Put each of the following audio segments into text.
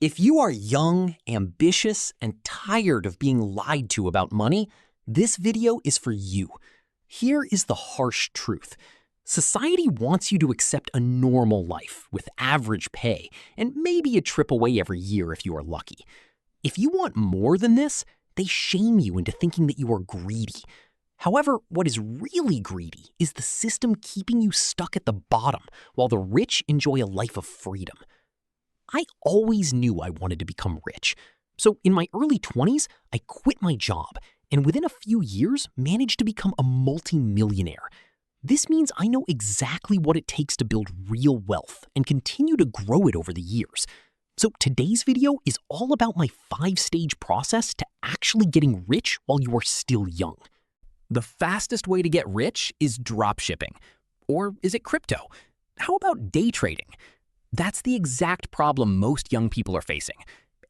If you are young, ambitious, and tired of being lied to about money, this video is for you. Here is the harsh truth. Society wants you to accept a normal life with average pay and maybe a trip away every year if you are lucky. If you want more than this, they shame you into thinking that you are greedy. However, what is really greedy is the system keeping you stuck at the bottom while the rich enjoy a life of freedom. I always knew I wanted to become rich. So in my early 20s, I quit my job and within a few years managed to become a multi-millionaire. This means I know exactly what it takes to build real wealth and continue to grow it over the years. So today's video is all about my 5-stage process to actually getting rich while you are still young. The fastest way to get rich is dropshipping. Or is it crypto? How about day trading? That's the exact problem most young people are facing.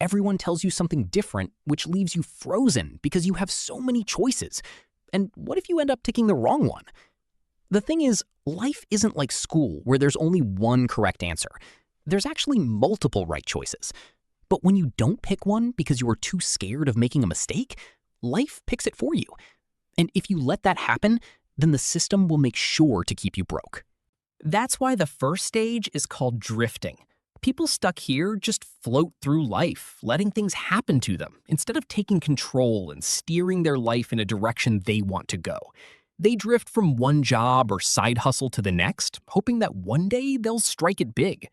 Everyone tells you something different, which leaves you frozen because you have so many choices. And what if you end up taking the wrong one? The thing is, life isn't like school where there's only one correct answer. There's actually multiple right choices. But when you don't pick one because you are too scared of making a mistake, life picks it for you. And if you let that happen, then the system will make sure to keep you broke. That's why the first stage is called drifting. People stuck here just float through life, letting things happen to them, instead of taking control and steering their life in a direction they want to go. They drift from one job or side hustle to the next, hoping that one day they'll strike it big.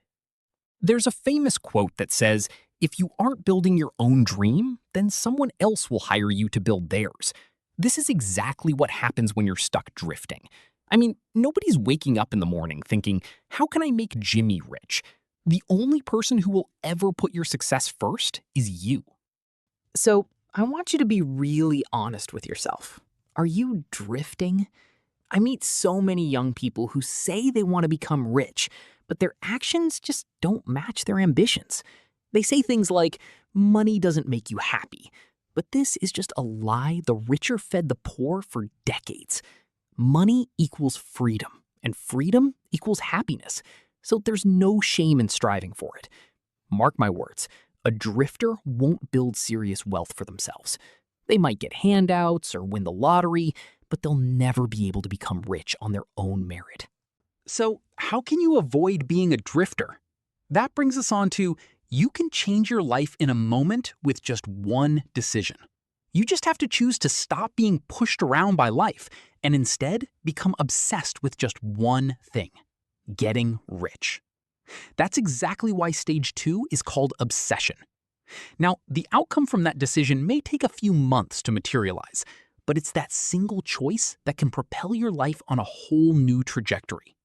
There's a famous quote that says, "If you aren't building your own dream, then someone else will hire you to build theirs." This is exactly what happens when you're stuck drifting. I mean, nobody's waking up in the morning thinking, how can I make Jimmy rich? The only person who will ever put your success first is you. So I want you to be really honest with yourself. Are you drifting? I meet so many young people who say they want to become rich, but their actions just don't match their ambitions. They say things like, money doesn't make you happy. But this is just a lie the richer fed the poor for decades. Money equals freedom, and freedom equals happiness. So there's no shame in striving for it. Mark my words, a drifter won't build serious wealth for themselves. They might get handouts or win the lottery, but they'll never be able to become rich on their own merit. So how can you avoid being a drifter? That brings us on to, you can change your life in a moment with just one decision. You just have to choose to stop being pushed around by life and instead become obsessed with just one thing: getting rich. That's exactly why stage 2 is called obsession. Now, the outcome from that decision may take a few months to materialize, but it's that single choice that can propel your life on a whole new trajectory.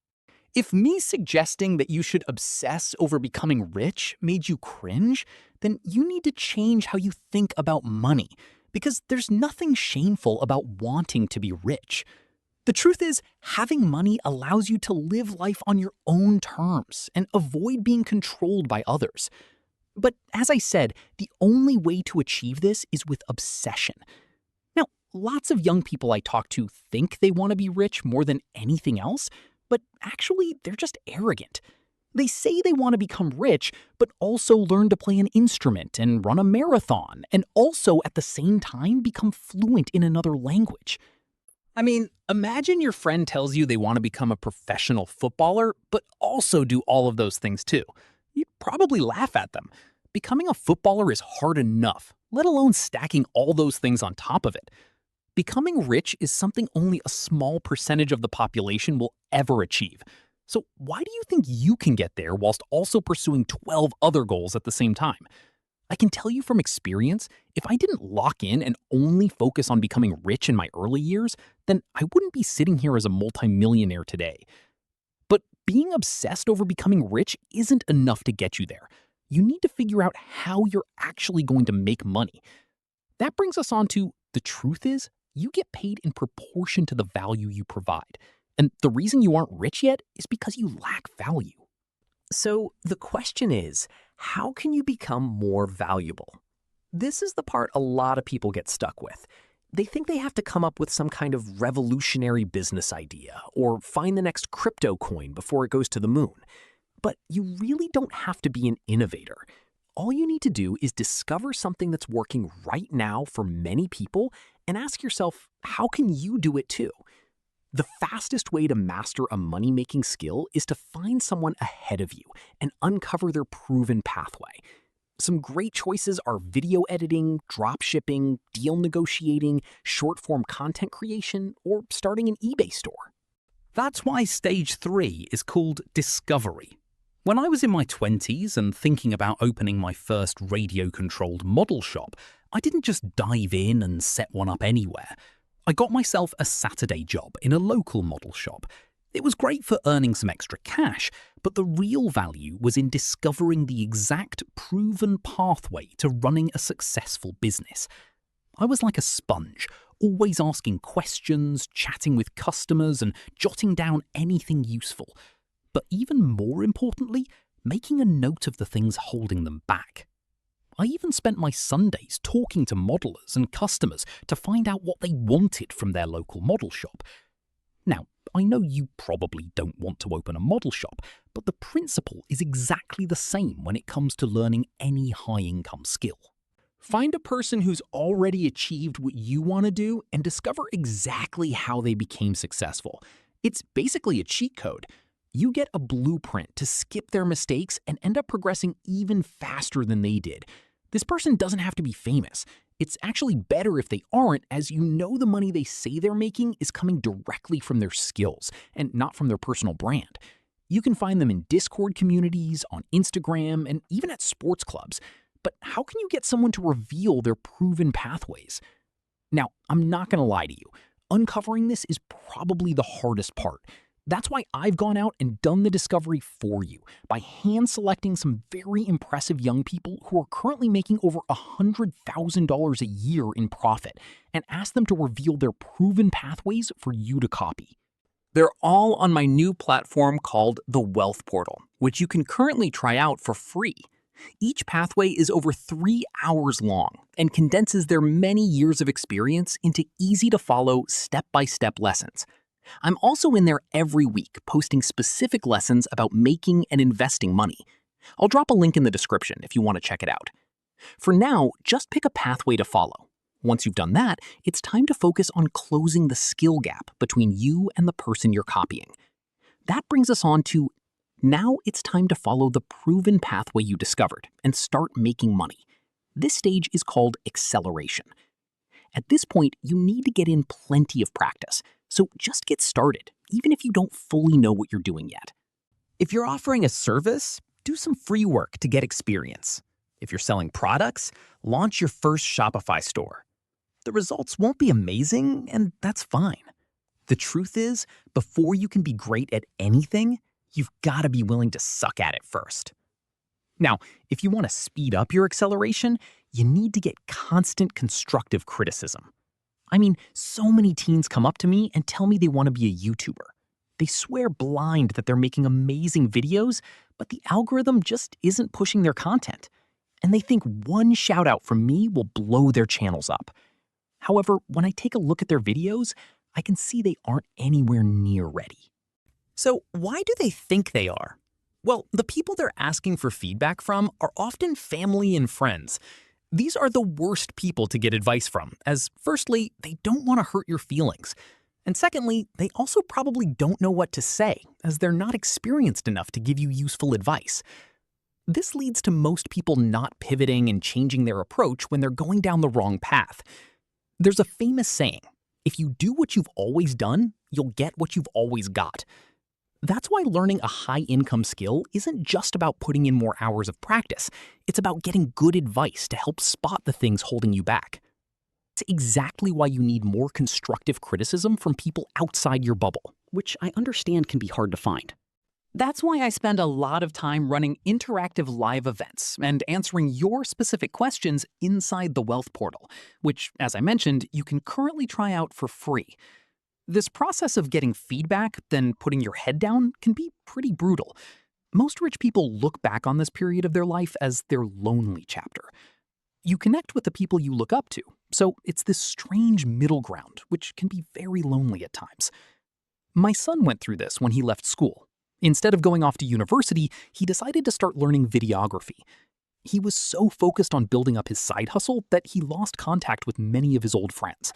If me suggesting that you should obsess over becoming rich made you cringe, then you need to change how you think about money, because there's nothing shameful about wanting to be rich. The truth is, having money allows you to live life on your own terms and avoid being controlled by others. But as I said, the only way to achieve this is with obsession. Now, lots of young people I talk to think they want to be rich more than anything else, but actually they're just arrogant. They say they want to become rich, but also learn to play an instrument and run a marathon, and also at the same time become fluent in another language. I mean, imagine your friend tells you they want to become a professional footballer, but also do all of those things too. You'd probably laugh at them. Becoming a footballer is hard enough, let alone stacking all those things on top of it. Becoming rich is something only a small percentage of the population will ever achieve. So why do you think you can get there whilst also pursuing 12 other goals at the same time? I can tell you from experience, if I didn't lock in and only focus on becoming rich in my early years, then I wouldn't be sitting here as a multimillionaire today. But being obsessed over becoming rich isn't enough to get you there. You need to figure out how you're actually going to make money. That brings us on to, the truth is, you get paid in proportion to the value you provide. And the reason you aren't rich yet is because you lack value. So the question is, how can you become more valuable? This is the part a lot of people get stuck with. They think they have to come up with some kind of revolutionary business idea or find the next crypto coin before it goes to the moon. But you really don't have to be an innovator. All you need to do is discover something that's working right now for many people and ask yourself, how can you do it too? The fastest way to master a money-making skill is to find someone ahead of you and uncover their proven pathway. Some great choices are video editing, drop shipping, deal negotiating, short-form content creation, or starting an eBay store. That's why stage 3 is called discovery. When I was in my 20s and thinking about opening my first radio-controlled model shop, I didn't just dive in and set one up anywhere. I got myself a Saturday job in a local model shop. It was great for earning some extra cash, but the real value was in discovering the exact proven pathway to running a successful business. I was like a sponge, always asking questions, chatting with customers, and jotting down anything useful. But even more importantly, making a note of the things holding them back. I even spent my Sundays talking to modelers and customers to find out what they wanted from their local model shop. Now, I know you probably don't want to open a model shop, but the principle is exactly the same when it comes to learning any high-income skill. Find a person who's already achieved what you want to do and discover exactly how they became successful. It's basically a cheat code. You get a blueprint to skip their mistakes and end up progressing even faster than they did. This person doesn't have to be famous. It's actually better if they aren't, as you know the money they say they're making is coming directly from their skills and not from their personal brand. You can find them in Discord communities, on Instagram, and even at sports clubs. But how can you get someone to reveal their proven pathways? Now, I'm not going to lie to you. Uncovering this is probably the hardest part. That's why I've gone out and done the discovery for you by hand-selecting some very impressive young people who are currently making over $100,000 a year in profit and asked them to reveal their proven pathways for you to copy. They're all on my new platform called The Wealth Portal, which you can currently try out for free. Each pathway is over 3 hours long and condenses their many years of experience into easy-to-follow, step-by-step lessons. I'm also in there every week posting specific lessons about making and investing money. I'll drop a link in the description if you want to check it out. For now, just pick a pathway to follow. Once you've done that, it's time to focus on closing the skill gap between you and the person you're copying. That brings us on to now it's time to follow the proven pathway you discovered and start making money. This stage is called acceleration. At this point, you need to get in plenty of practice. So just get started, even if you don't fully know what you're doing yet. If you're offering a service, do some free work to get experience. If you're selling products, launch your first Shopify store. The results won't be amazing, and that's fine. The truth is, before you can be great at anything, you've got to be willing to suck at it first. Now, if you want to speed up your acceleration, you need to get constant constructive criticism. I mean, so many teens come up to me and tell me they want to be a YouTuber. They swear blind that they're making amazing videos, but the algorithm just isn't pushing their content. And they think one shout out from me will blow their channels up. However, when I take a look at their videos, I can see they aren't anywhere near ready. So why do they think they are? Well, the people they're asking for feedback from are often family and friends. These are the worst people to get advice from, as firstly, they don't want to hurt your feelings. And secondly, they also probably don't know what to say, as they're not experienced enough to give you useful advice. This leads to most people not pivoting and changing their approach when they're going down the wrong path. There's a famous saying, if you do what you've always done, you'll get what you've always got. That's why learning a high-income skill isn't just about putting in more hours of practice. It's about getting good advice to help spot the things holding you back. It's exactly why you need more constructive criticism from people outside your bubble, which I understand can be hard to find. That's why I spend a lot of time running interactive live events and answering your specific questions inside the Wealth Portal, which, as I mentioned, you can currently try out for free. This process of getting feedback, then putting your head down, can be pretty brutal. Most rich people look back on this period of their life as their lonely chapter. You connect with the people you look up to, so it's this strange middle ground, which can be very lonely at times. My son went through this when he left school. Instead of going off to university, he decided to start learning videography. He was so focused on building up his side hustle that he lost contact with many of his old friends.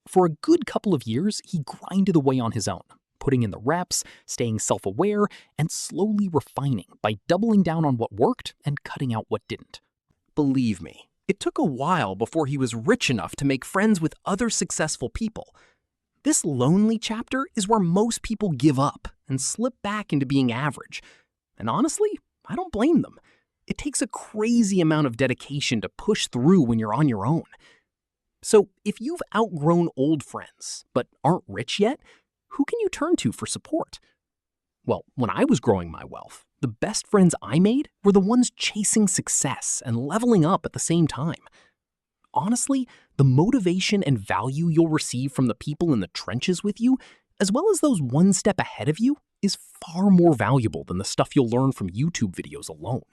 For a good couple of years, he grinded away on his own, putting in the reps, staying self-aware, and slowly refining by doubling down on what worked and cutting out what didn't. Believe me, it took a while before he was rich enough to make friends with other successful people. This lonely chapter is where most people give up and slip back into being average. And honestly, I don't blame them. It takes a crazy amount of dedication to push through when you're on your own. So if you've outgrown old friends but aren't rich yet, who can you turn to for support? Well, when I was growing my wealth, the best friends I made were the ones chasing success and leveling up at the same time. Honestly, the motivation and value you'll receive from the people in the trenches with you, as well as those one step ahead of you, is far more valuable than the stuff you'll learn from YouTube videos alone.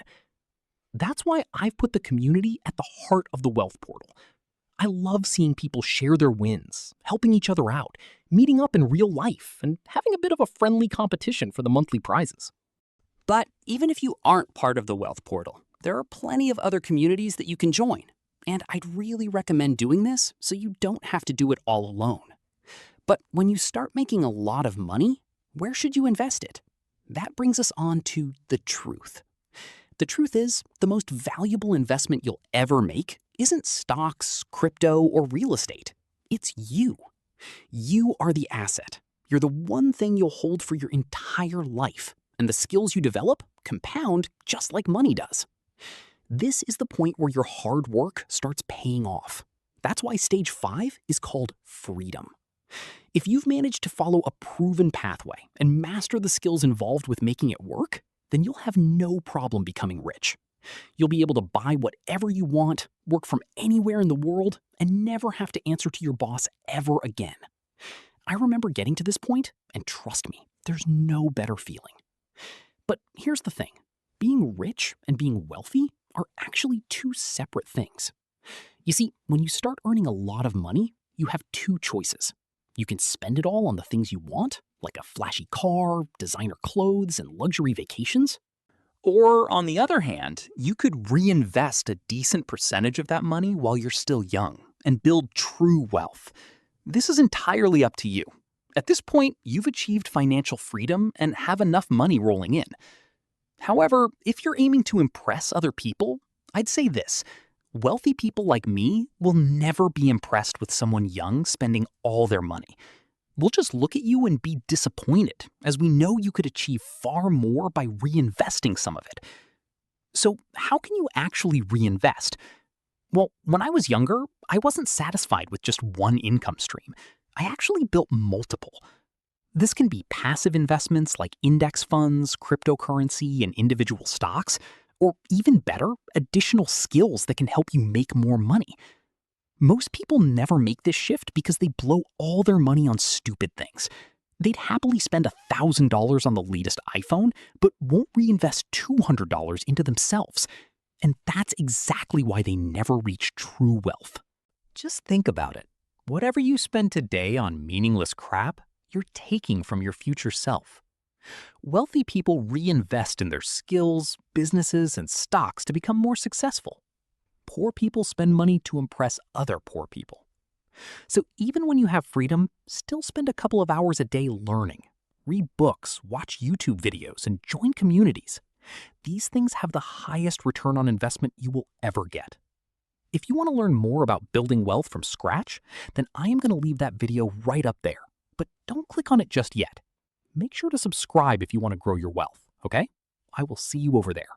That's why I've put the community at the heart of the Wealth Portal. I love seeing people share their wins, helping each other out, meeting up in real life, and having a bit of a friendly competition for the monthly prizes. But even if you aren't part of the Wealth Portal, there are plenty of other communities that you can join. And I'd really recommend doing this so you don't have to do it all alone. But when you start making a lot of money, where should you invest it? That brings us on to the truth. The truth is, the most valuable investment you'll ever make isn't stocks, crypto, or real estate. It's you. You are the asset. You're the one thing you'll hold for your entire life, and the skills you develop compound just like money does. This is the point where your hard work starts paying off. That's why stage 5 is called freedom. If you've managed to follow a proven pathway and master the skills involved with making it work, then you'll have no problem becoming rich. You'll be able to buy whatever you want, work from anywhere in the world, and never have to answer to your boss ever again. I remember getting to this point, and trust me, there's no better feeling. But here's the thing. Being rich and being wealthy are actually two separate things. You see, when you start earning a lot of money, you have two choices. You can spend it all on the things you want, like a flashy car, designer clothes, and luxury vacations. Or, on the other hand, you could reinvest a decent percentage of that money while you're still young and build true wealth. This is entirely up to you. At this point, you've achieved financial freedom and have enough money rolling in. However, if you're aiming to impress other people, I'd say this. Wealthy people like me will never be impressed with someone young spending all their money. We'll just look at you and be disappointed, as we know you could achieve far more by reinvesting some of it. So how can you actually reinvest? Well, when I was younger, I wasn't satisfied with just one income stream. I actually built multiple. This can be passive investments like index funds, cryptocurrency, and individual stocks, or even better, additional skills that can help you make more money. Most people never make this shift because they blow all their money on stupid things. They'd happily spend $1,000 on the latest iPhone, but won't reinvest $200 into themselves. And that's exactly why they never reach true wealth. Just think about it. Whatever you spend today on meaningless crap, you're taking from your future self. Wealthy people reinvest in their skills, businesses, and stocks to become more successful. Poor people spend money to impress other poor people. So even when you have freedom, still spend a couple of hours a day learning. Read books, watch YouTube videos, and join communities. These things have the highest return on investment you will ever get. If you want to learn more about building wealth from scratch, then I am going to leave that video right up there. But don't click on it just yet. Make sure to subscribe if you want to grow your wealth, okay? I will see you over there.